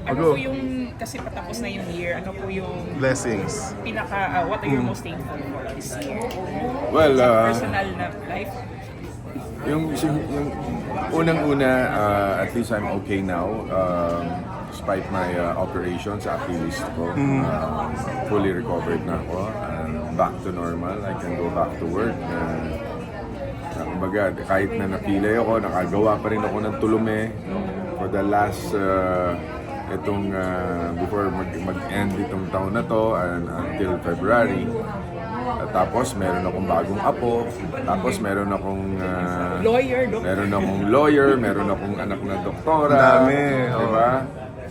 Ano po yung, kasi patapos na yung year, ano po yung Blessings. what are you most thankful for this year? Well, Sa personal na life? yung unang-una, at least I'm okay now. Despite my operation sa Achilles ko, fully recovered na ako. Back to normal, I can go back to work. Kumbaga, kahit na napilay ako, nakagawa pa rin ako ng tulume for the last, before mag-end itong taon na to, until February. Tapos meron akong bagong apo, tapos meron akong lawyer, meron akong anak na doktora. Dami, diba?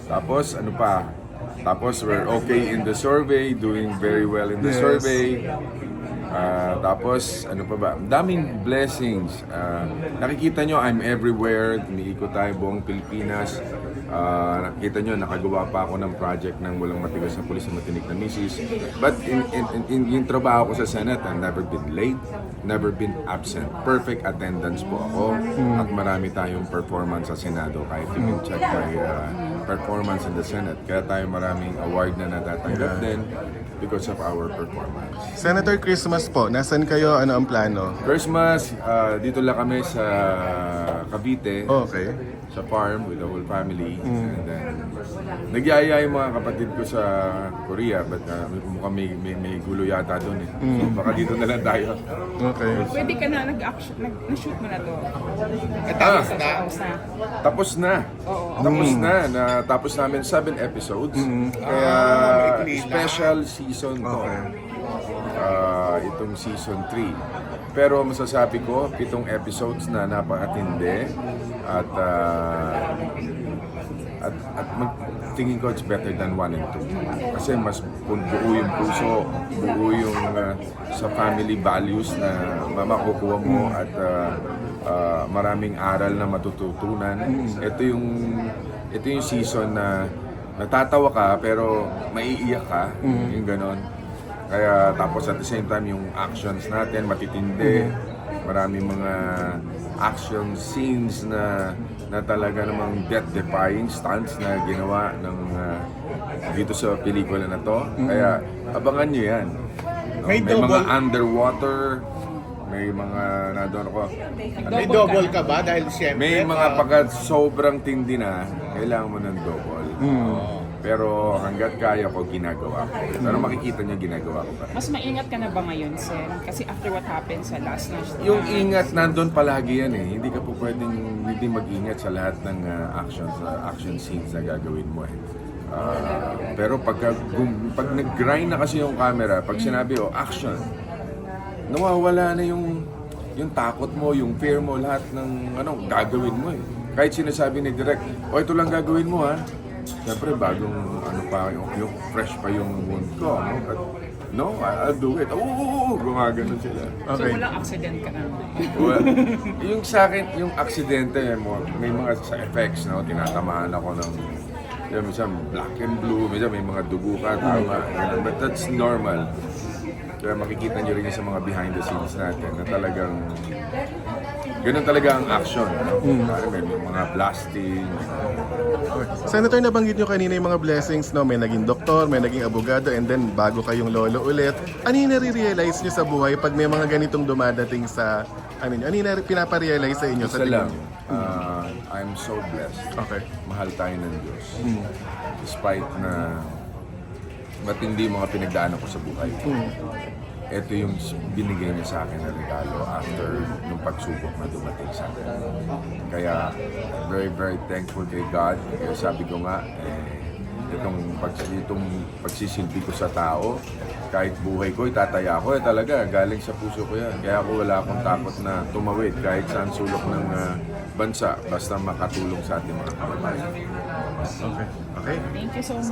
Tapos ano pa? Tapos we're okay in the survey, doing very well in the survey. Tapos ano pa ba? Daming blessings. Nakikita nyo, I'm everywhere. Umiikot tayo buong Pilipinas. Nakikita nyo, nakagawa pa ako ng project ng Walang Matigas na Pulis na Matinik na Misis. But in yung trabaho ko sa Senate, I've never been late, never been absent. Perfect attendance po ako. At marami tayong performance sa Senado. Kahit you can check my performance in the Senate. Kaya tayo maraming award na natatanggap din because of our performance. Senator, Christmas po, nasan kayo? Ano ang plano? Christmas, dito lang kami sa Cavite. Okay. Sa farm with the whole family. And then, nagyaya yung mga kapatid ko sa Korea, but mukhang may gulo yata doon eh. So baka dito na lang tayo. Okay. Pwede ka na nag-shoot mo na to. Tapos Tapos na. na. Oo. Tapos na. Natapos namin 7 episodes. Kaya special season to. Okay. Itong season 3. Pero masasabi ko, 7 episodes na napakatindi at tingin ko it's better than 1 and 2. Kasi mas buo yung puso, buo yung sa family values na makukuha mo at maraming aral na matututunan. Ito yung season na natatawa ka pero maiiyak ka, yung ganon. Kaya tapos at the same time yung actions natin matitindi. Maraming mga action scenes na talaga namang death-defying stunts na ginawa ng dito sa pelikula na to. Kaya abangan nyo yan. May mga underwater, may mga nandun ako. May double ka ba? Dahil siyempre... May mga pagkat sobrang tindi na, kailangan mo ng double. Pero hanggat kaya ko, ginagawa ko. Pero makikita niyo, ginagawa ko pa. Mas maingat ka na ba ngayon, Sen? Kasi after what happened sa last na Yung ingat, nandun palagi yan eh. Hindi ka po pwedeng hindi mag-ingat sa lahat ng action scenes na gagawin mo eh. Pero pag nag-grind na kasi yung camera, pag sinabi, action, nawawala na yung takot mo, yung fear mo, lahat ng gagawin mo eh. Kahit sinasabi ni Direk, ito lang gagawin mo ha. Siyempre, bagong yung fresh pa yung wound ko. But, no, I'll do it. Gumaganon sila. Okay. So walang accident ka na? Well, yung sa akin, yung aksidente, may mga sa effects, no? Tinatamaan ako ng minsan black and blue, minsan may mga dugo ka, tama. But that's normal. Kaya makikita nyo rin sa mga behind the scenes natin na talagang ganun talaga ang action. May mga blasting. Senator, nabanggit nyo kanina yung mga blessings, no? May naging doktor, may naging abogado, and then bago kayong lolo ulit. Ano yung nare-realize nyo sa buhay pag may mga ganitong dumadating sa... Ano yung pinaparealize sa inyo? Isa lang, I'm so blessed. Okay. Mahal tayo ng Diyos. Despite na matindi mga pinagdaanan ko sa buhay. Ito yung binigay niya sa akin na regalo after nung pagsubok na dumating sa akin. Kaya very, very thankful kay God. Kaya sabi ko nga, itong pagsisilbi ko sa tao, kahit buhay ko, itataya ko, talaga, galing sa puso ko yan. Kaya ako wala akong takot na tumawid kahit saan sulok ng bansa, basta makatulong sa ating mga kababayan. Okay. Thank you so much.